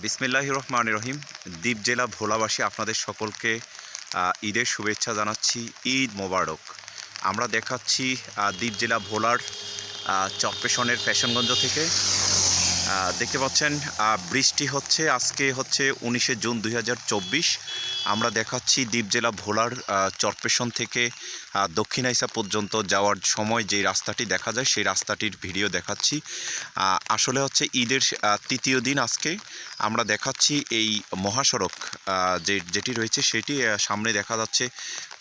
বিসমিল্লাহির রহমানির রহিম। দ্বীপ জেলা ভোলাবাসী আপনাদের সকলকে ঈদের শুভেচ্ছা জানাচ্ছি। ঈদ মোবারক। আমরা দেখাচ্ছি দ্বীপ জেলা ভোলার চরপেশনের ফ্যাশনগঞ্জ থেকে। দেখতে পাচ্ছেন বৃষ্টি হচ্ছে। আজকে হচ্ছে 19শে জুন 2024। আমরা দেখাচ্ছি দ্বীপ জেলা ভোলার চরপেশন থেকে দক্ষিণাইসা পর্যন্ত যাওয়ার সময় যে রাস্তাটি দেখা যায় সেই রাস্তাটির ভিডিও দেখাচ্ছি। আসলে হচ্ছে ঈদের তৃতীয় দিন আজকে। আমরা দেখাচ্ছি এই মহাসড়ক যেটি রয়েছে সেটি সামনে দেখা যাচ্ছে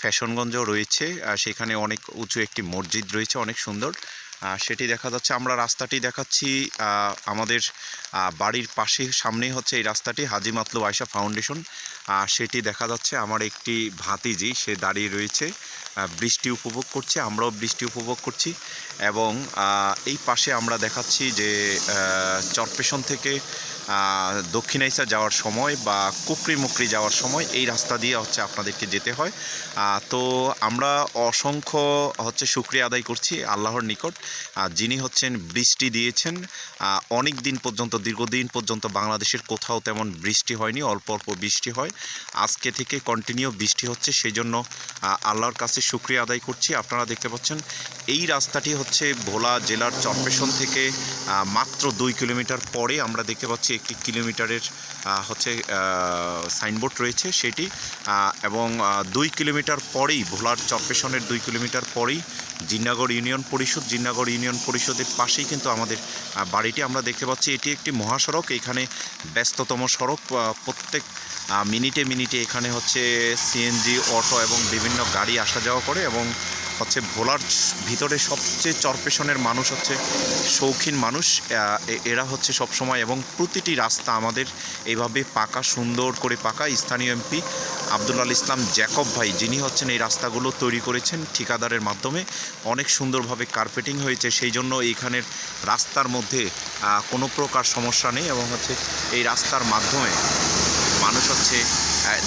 ফ্যাশনগঞ্জও রয়েছে। সেখানে অনেক উঁচু একটি মসজিদ রয়েছে, অনেক সুন্দর, সেটি দেখা যাচ্ছে। আমরা রাস্তাটি দেখাচ্ছি আমাদের বাড়ির পাশে, সামনেই হচ্ছে এই রাস্তাটি হাজী মাতলুব আয়েশা ফাউন্ডেশন, সেটি দেখা যাচ্ছে। আমার একটি ভাতিজি সে দাঁড়িয়ে রয়েছে, বৃষ্টি উপভোগ করছে, আমরাও বৃষ্টি উপভোগ করছি। এবং এই পাশে আমরা দেখাচ্ছি যে চরপেশন থেকে দক্ষিণাইসা যাওয়ার সময় বা কুকরি মুকরি যাওয়ার সময় এই রাস্তা দিয়ে হচ্ছে আপনাদেরকে যেতে হয়। তো আমরা অসংখ্য হচ্ছে শুকরিয়া আদায় করছি আল্লাহর নিকট, যিনি হচ্ছেন বৃষ্টি দিয়েছেন। অনেক দিন পর্যন্ত, দীর্ঘদিন পর্যন্ত বাংলাদেশের কোথাও তেমন বৃষ্টি হয়নি, অল্প অল্প বৃষ্টি হয়। আজকে থেকে কন্টিনিউ বৃষ্টি হচ্ছে, সেই জন্য আল্লাহর কাছে শুকরিয়া আদায় করছি। আপনারা দেখতে পাচ্ছেন এই রাস্তাটি হচ্ছে ভোলা জেলার চরপেশন থেকে মাত্র 2 কিলোমিটার পরে আমরা দেখতে পাচ্ছি একটি কিলোমিটারের হচ্ছে সাইনবোর্ড রয়েছে সেটি। এবং 2 কিলোমিটার পরেই ভোলার চরপেশনের 2 কিলোমিটার পরেই জিন্নাগড় ইউনিয়ন পরিষদ, জিন্নাগড় ইউনিয়ন পরিষদের পাশেই কিন্তু আমাদের বাড়িটি। আমরা দেখতে পাচ্ছি এটি একটি মহাসড়ক, এখানে ব্যস্ততম সড়ক। প্রত্যেক মিনিটে মিনিটে এখানে হচ্ছে সিএনজি, অটো এবং বিভিন্ন গাড়ি আসা যাওয়া করে। এবং হচ্ছে ভোলার ভিতরে সবচেয়ে চরপেশনের মানুষ হচ্ছে শৌখিন মানুষ, এরা হচ্ছে সবসময়, এবং প্রতিটি রাস্তা আমাদের এইভাবে পাকা, সুন্দর করে পাকা। স্থানীয় এমপি আব্দুল আল ইসলাম জ্যাকব ভাই, যিনি হচ্ছেন এই রাস্তাগুলো তৈরি করেছেন ঠিকাদারের মাধ্যমে, অনেক সুন্দরভাবে কার্পেটিং হয়েছে, সেই জন্য এইখানের রাস্তার মধ্যে কোনো প্রকার সমস্যা নেই। এবং হচ্ছে এই রাস্তার মাধ্যমে মানুষ হচ্ছে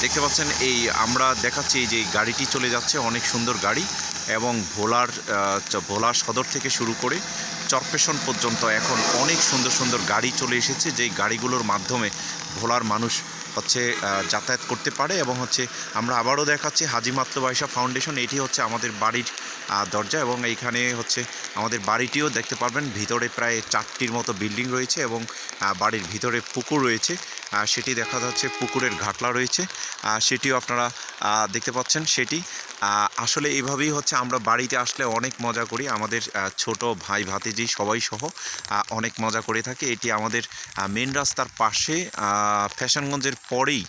দেখতে পাচ্ছেন, এই আমরা দেখাচ্ছি যে গাড়িটি চলে যাচ্ছে, অনেক সুন্দর গাড়ি। এবং ভোলার সদর থেকে শুরু করে চরপেশন পর্যন্ত এখন অনেক সুন্দর সুন্দর গাড়ি চলে এসেছে, যেই গাড়িগুলোর মাধ্যমে ভোলার মানুষ হচ্ছে যাতায়াত করতে পারে। এবং হচ্ছে আমরা আবারও দেখাচ্ছি হাজী মাতলুব আয়েশা ফাউন্ডেশন, এটি হচ্ছে আমাদের বাড়ির দরজা। এবং এইখানে হচ্ছে আমাদের বাড়িটিও দেখতে পারবেন, ভিতরে প্রায় 4টির মতো বিল্ডিং রয়েছে এবং বাড়ির ভিতরে পুকুর রয়েছে, সেটি দেখা যাচ্ছে। পুকুরের ঘাটলা রয়েছে, সেটিও আপনারা দেখতে পাচ্ছেন। সেটি আসলে এইভাবেই হচ্ছে আমরা বাড়িতে আসলে অনেক মজা করি, আমাদের ছোট ভাই ভাতিজি সবাই সহ অনেক মজা করে থাকি। এটি আমাদের মেন রাস্তার পাশে, ফ্যাশনগঞ্জের পরেই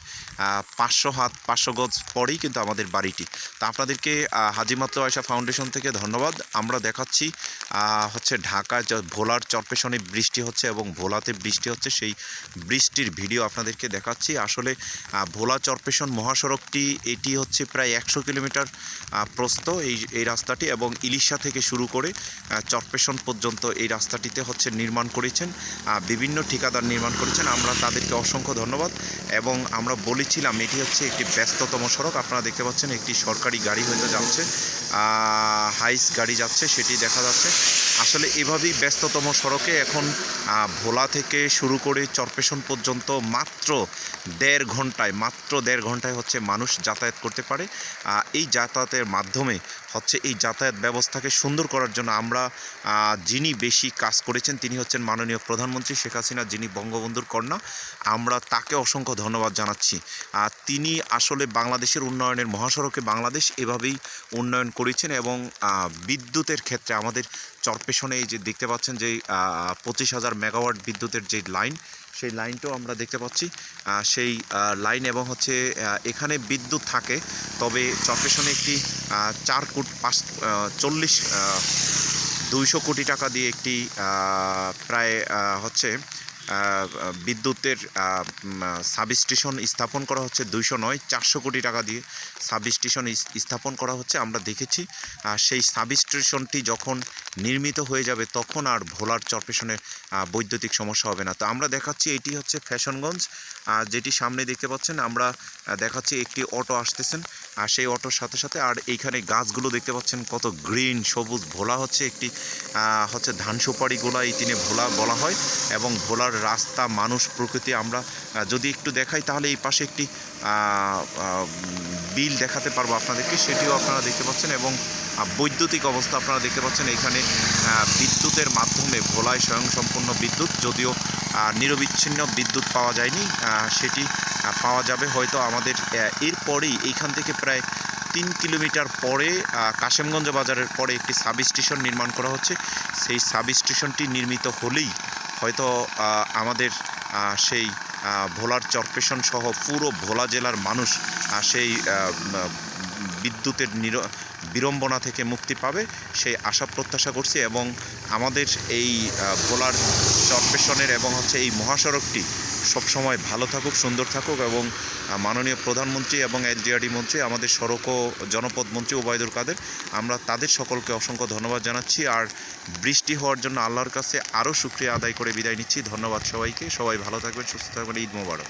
500 গজ পরেই কিন্তু আমাদের বাড়িটি। তা আপনাদেরকে হাজী মাতলুব আয়েশা ফাউন্ডেশন থেকে ধন্যবাদ। আমরা দেখাচ্ছি হচ্ছে ঢাকায় ভোলার চরপেশনে বৃষ্টি হচ্ছে এবং ভোলাতে বৃষ্টি হচ্ছে, সেই বৃষ্টির ভিডিও আপনাদেরকে দেখাচ্ছি। আসলে ভোলা চরপেশন মহাসড়কটি, এটি হচ্ছে প্রায় 100 কিলোমিটার প্রস্থ এই রাস্তাটি, এবং ইলিশা থেকে শুরু করে চরপেশন পর্যন্ত এই রাস্তাটিতে হচ্ছে নির্মাণ করেছেন বিভিন্ন ঠিকাদার নির্মাণ করেছেন। আমরা তাদেরকে অসংখ্য ধন্যবাদ। এবং আমরা বলেছিলাম এটি হচ্ছে একটি ব্যস্ততম সড়ক। আপনারা দেখতে পাচ্ছেন একটি সরকারি গাড়ি হয়তো যাচ্ছে, হাইস গাড়ি যাচ্ছে, সেটি দেখা যাচ্ছে। আসলে এভাবেই ব্যস্ততম সড়কে এখন ভোলা থেকে শুরু করে চরপেশন পর্যন্ত মাত্র দেড় ঘন্টায় হচ্ছে মানুষ যাতায়াত করতে পারে। এই যাতায়াতের মাধ্যমে হচ্ছে এই যাতায়াত ব্যবস্থাকে সুন্দর করার জন্য আমরা যিনি বেশি কাজ করেছেন তিনি হচ্ছেন মাননীয় প্রধানমন্ত্রী শেখ হাসিনা, যিনি বঙ্গবন্ধুর কন্যা। আমরা তাকে অসংখ্য ধন্যবাদ জানাচ্ছি। তিনি আসলে বাংলাদেশের উন্নয়নের, মহাসড়কে বাংলাদেশ এভাবেই উন্নয়ন করেছেন। এবং বিদ্যুতের ক্ষেত্রে আমাদের চরপেশনে এই যে দেখতে পাচ্ছেন যে 25,000 মেগাওয়াট বিদ্যুতের যে লাইন, সেই লাইনটাও আমরা দেখতে পাচ্ছি, সেই লাইন। এবং হচ্ছে এখানে বিদ্যুৎ থাকে, তবে চরপেশনে একটি 200 কোটি টাকা দিয়ে একটি প্রায় হচ্ছে বিদ্যুতের সাবস্টেশন স্থাপন করা হচ্ছে। 200 নয়, 400 কোটি টাকা দিয়ে সাবস্টেশন স্থাপন করা হচ্ছে। আমরা দেখেছি সেই সাবস্টেশনটি যখন নির্মিত হয়ে যাবে তখন আর ভোলার চরপেশনের বৈদ্যুতিক সমস্যা হবে না। তো আমরা দেখাচ্ছি এটি হচ্ছে ফ্যাশনগঞ্জ, যেটি সামনে দেখতে পাচ্ছেন। আমরা দেখাচ্ছি একটি অটো আসতেছেন, সেই অটোর সাথে সাথে। আর এইখানে গাছগুলো দেখতে পাচ্ছেন কত গ্রিন সবুজ। ভোলা হচ্ছে একটি হচ্ছে ধান সুপারিগুলা এই দিনে ভোলা বলা হয়। এবং ভোলার রাস্তা, মানুষ, প্রকৃতি আমরা যদি একটু দেখাই তাহলে এই পাশে একটি বিল দেখাতে পারবো আপনাদেরকে, সেটিও আপনারা দেখতে পাচ্ছেন। এবং বৈদ্যুতিক অবস্থা আপনারা দেখতে পাচ্ছেন। এখানে বিদ্যুতের মাধ্যমে ভোলায় স্বয়ংসম্পূর্ণ বিদ্যুৎ, যদিও নিরবিচ্ছিন্ন বিদ্যুৎ পাওয়া যায়নি, সেটি পাওয়া যাবে হয়তো আমাদের এরপরেই। এইখান থেকে প্রায় 3 কিলোমিটার পরে কাশেমগঞ্জ বাজারের পরে একটি সাব স্টেশন নির্মাণ করা হচ্ছে। সেই সাব স্টেশনটি নির্মিত হলেই হয়তো আমাদের সেই ভোলার চরপেশন সহ পুরো ভোলা জেলার মানুষ সেই বিদ্যুতের বিড়ম্বনা থেকে মুক্তি পাবে, সেই আশা প্রত্যাশা করছি। এবং আমাদের এই ভোলার চরপেশনের এবং হচ্ছে এই মহাসড়কটি সবসময় ভালো থাকুক, সুন্দর থাকুক। এবং মাননীয় প্রধানমন্ত্রী এবং এলজিআরডি মন্ত্রী, আমাদের সড়ক ও জনপদ মন্ত্রী ওবায়দুল কাদের, আমরা তাদের সকলকে অসংখ্য ধন্যবাদ জানাচ্ছি। আর বৃষ্টি হওয়ার জন্য আল্লাহর কাছে আরও শুকরিয়া আদায় করে বিদায় নিচ্ছি। ধন্যবাদ সবাইকে। সবাই ভালো থাকবেন, সুস্থ থাকবেন। ঈদ মোবারক।